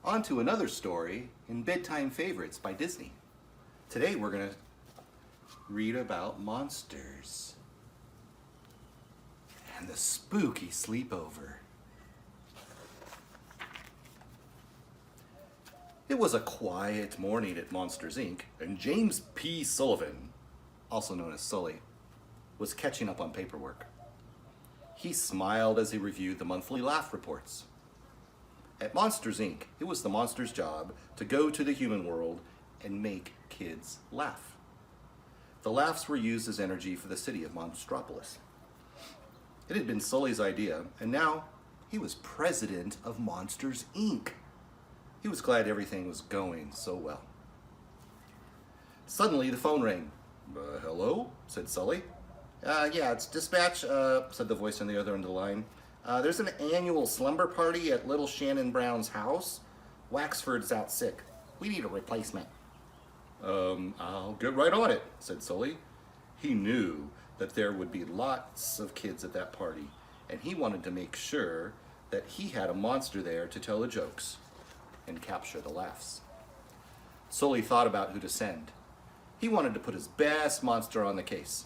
On to another story in Bedtime Favorites by Disney. Today we're going to read about monsters and the spooky sleepover. It was a quiet morning at Monsters, Inc., and James P. Sullivan, also known as Sully, was catching up on paperwork. He smiled as he reviewed the monthly laugh reports. At Monsters, Inc., it was the monster's job to go to the human world and make kids laugh. The laughs were used as energy for the city of Monstropolis. It had been Sully's idea, and now he was president of Monsters, Inc. He was glad everything was going so well. Suddenly, the phone rang. Hello? Said Sully. Yeah, it's dispatch, said the voice on the other end of the line. There's an annual slumber party at little Shannon Brown's house. Waxford's out sick. We need a replacement. I'll get right on it, said Sully. He knew that there would be lots of kids at that party, and he wanted to make sure that he had a monster there to tell the jokes and capture the laughs. Sully thought about who to send. He wanted to put his best monster on the case.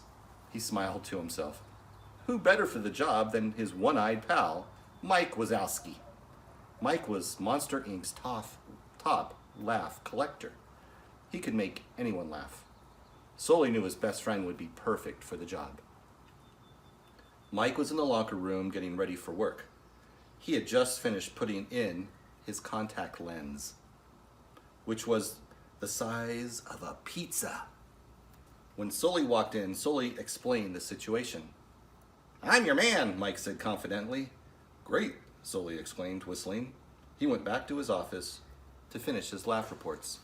He smiled to himself. Who better for the job than his one-eyed pal, Mike Wazowski? Mike was Monster Inc.'s top laugh collector. He could make anyone laugh. Sully knew his best friend would be perfect for the job. Mike was in the locker room getting ready for work. He had just finished putting in his contact lens, which was the size of a pizza. When Sully walked in, Sully explained the situation. I'm your man, Mike said confidently. Great, Sully exclaimed, whistling. He went back to his office to finish his laugh reports.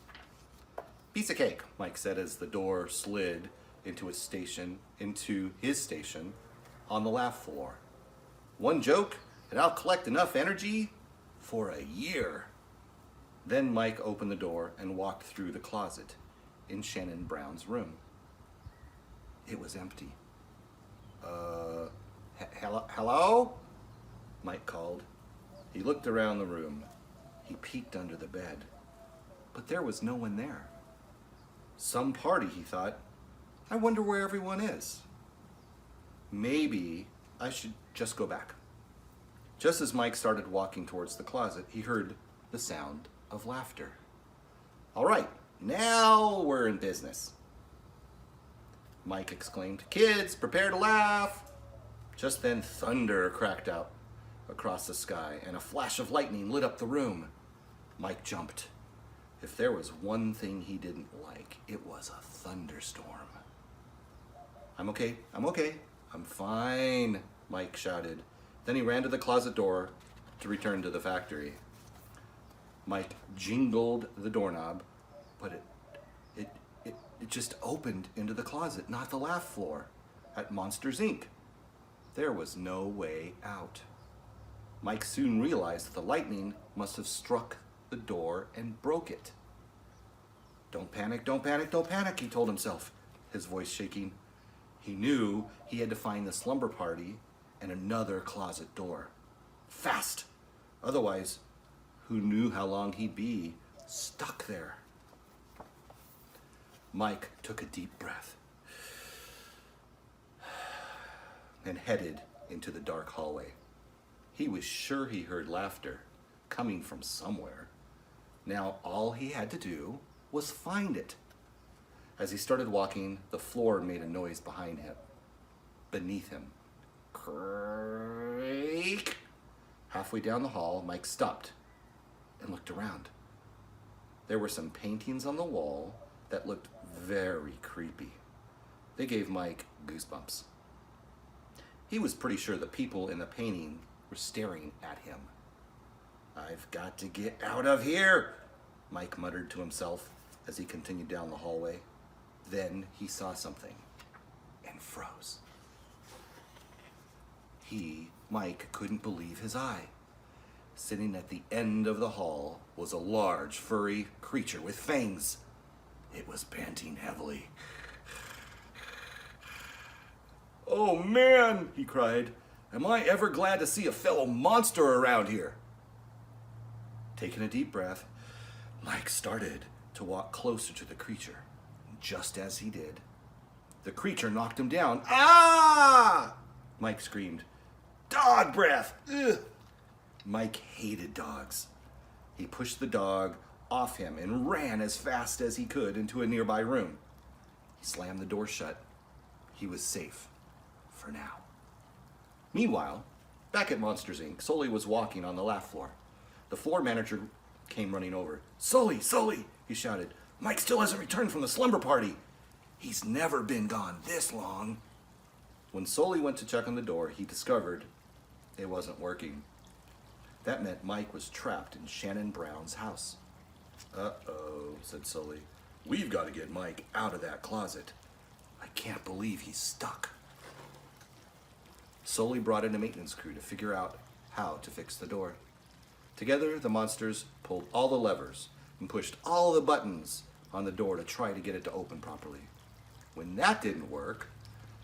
Piece of cake, Mike said as the door slid into his station on the laugh floor. One joke, and I'll collect enough energy for a year. Then Mike opened the door and walked through the closet in Shannon Brown's room. It was empty. Hello? Mike called. He looked around the room. He peeked under the bed. But there was no one there. Some party, he thought. I wonder where everyone is. Maybe I should just go back. Just as Mike started walking towards the closet, he heard the sound of laughter. All right, now we're in business, Mike exclaimed. Kids, prepare to laugh. Just then, thunder cracked out across the sky, and a flash of lightning lit up the room. Mike jumped. If there was one thing he didn't like, it was a thunderstorm. I'm okay, I'm fine, Mike shouted. Then he ran to the closet door to return to the factory. Mike jingled the doorknob, but it just opened into the closet, not the laugh floor, at Monsters, Inc. There was no way out. Mike soon realized that the lightning must have struck the door and broke it. Don't panic, don't panic, don't panic, he told himself, his voice shaking. He knew he had to find the slumber party and another closet door. Fast! Otherwise, who knew how long he'd be stuck there? Mike took a deep breath and headed into the dark hallway. He was sure he heard laughter coming from somewhere. Now all he had to do was find it. As he started walking, the floor made a noise beneath him. Creak! Halfway down the hall, Mike stopped and looked around. There were some paintings on the wall that looked very creepy. They gave Mike goosebumps. He was pretty sure the people in the painting were staring at him. I've got to get out of here, Mike muttered to himself as he continued down the hallway. Then he saw something and froze. Mike, couldn't believe his eye. Sitting at the end of the hall was a large, furry creature with fangs. It was panting heavily. Oh man, he cried. Am I ever glad to see a fellow monster around here? Taking a deep breath, Mike started to walk closer to the creature. Just as he did, the creature knocked him down. Ah! Mike screamed. Dog breath! Ugh! Mike hated dogs. He pushed the dog off him and ran as fast as he could into a nearby room. He slammed the door shut. He was safe. For now. Meanwhile, back at Monsters, Inc., Sully was walking on the laugh floor. The floor manager came running over. Sully, Sully, he shouted. Mike still hasn't returned from the slumber party. He's never been gone this long. When Sully went to check on the door, he discovered it wasn't working. That meant Mike was trapped in Shannon Brown's house. Uh-oh, said Sully. We've got to get Mike out of that closet. I can't believe he's stuck. Sully brought in a maintenance crew to figure out how to fix the door. Together, the monsters pulled all the levers and pushed all the buttons on the door to try to get it to open properly. When that didn't work,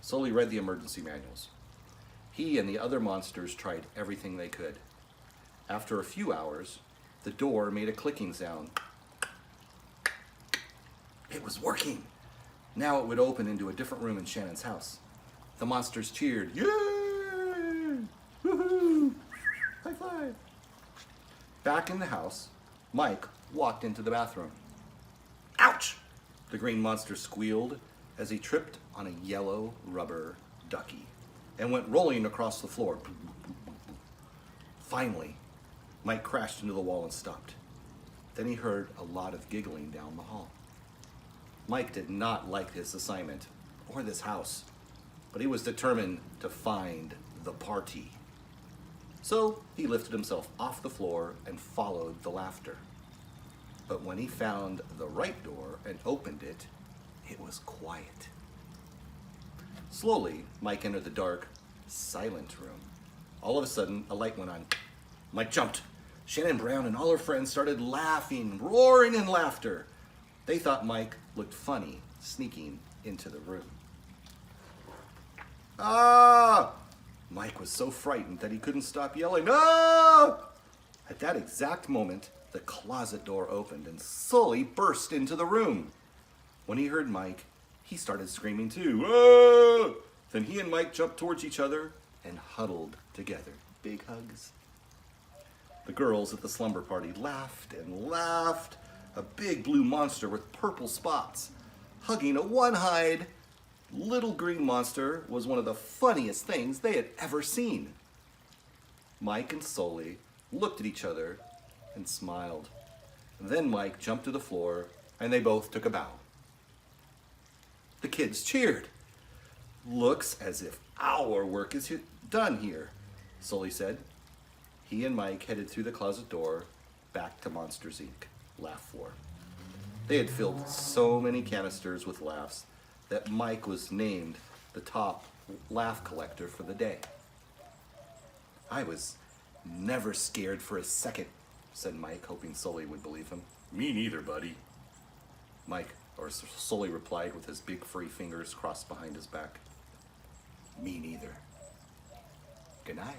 Sully read the emergency manuals. He and the other monsters tried everything they could. After a few hours, the door made a clicking sound. It was working. Now it would open into a different room in Shannon's house. The monsters cheered. Yay! Woohoo! High five! Back in the house, Mike walked into the bathroom. Ouch! The green monster squealed as he tripped on a yellow rubber ducky and went rolling across the floor. Finally, Mike crashed into the wall and stopped. Then he heard a lot of giggling down the hall. Mike did not like his assignment or this house, but he was determined to find the party. So he lifted himself off the floor and followed the laughter. But when he found the right door and opened it, it was quiet. Slowly, Mike entered the dark, silent room. All of a sudden, a light went on. Mike jumped. Shannon Brown and all her friends started laughing, roaring in laughter. They thought Mike looked funny, sneaking into the room. Ah! Mike was so frightened that he couldn't stop yelling, ah! At that exact moment, the closet door opened and Sully burst into the room. When he heard Mike, he started screaming too. Ah! Then he and Mike jumped towards each other and huddled together. Big hugs. The girls at the slumber party laughed and laughed. A big blue monster with purple spots, hugging a one-eyed little green monster, was one of the funniest things they had ever seen. Mike and Sully looked at each other and smiled. Then Mike jumped to the floor and they both took a bow. The kids cheered. Looks as if our work is done here, Sully said. He and Mike headed through the closet door back to Monsters, Inc. laugh floor. They had filled so many canisters with laughs that Mike was named the top laugh collector for the day. I was never scared for a second, said Mike, hoping Sully would believe him. Me neither, buddy. Sully replied with his big furry fingers crossed behind his back. Me neither. Good night.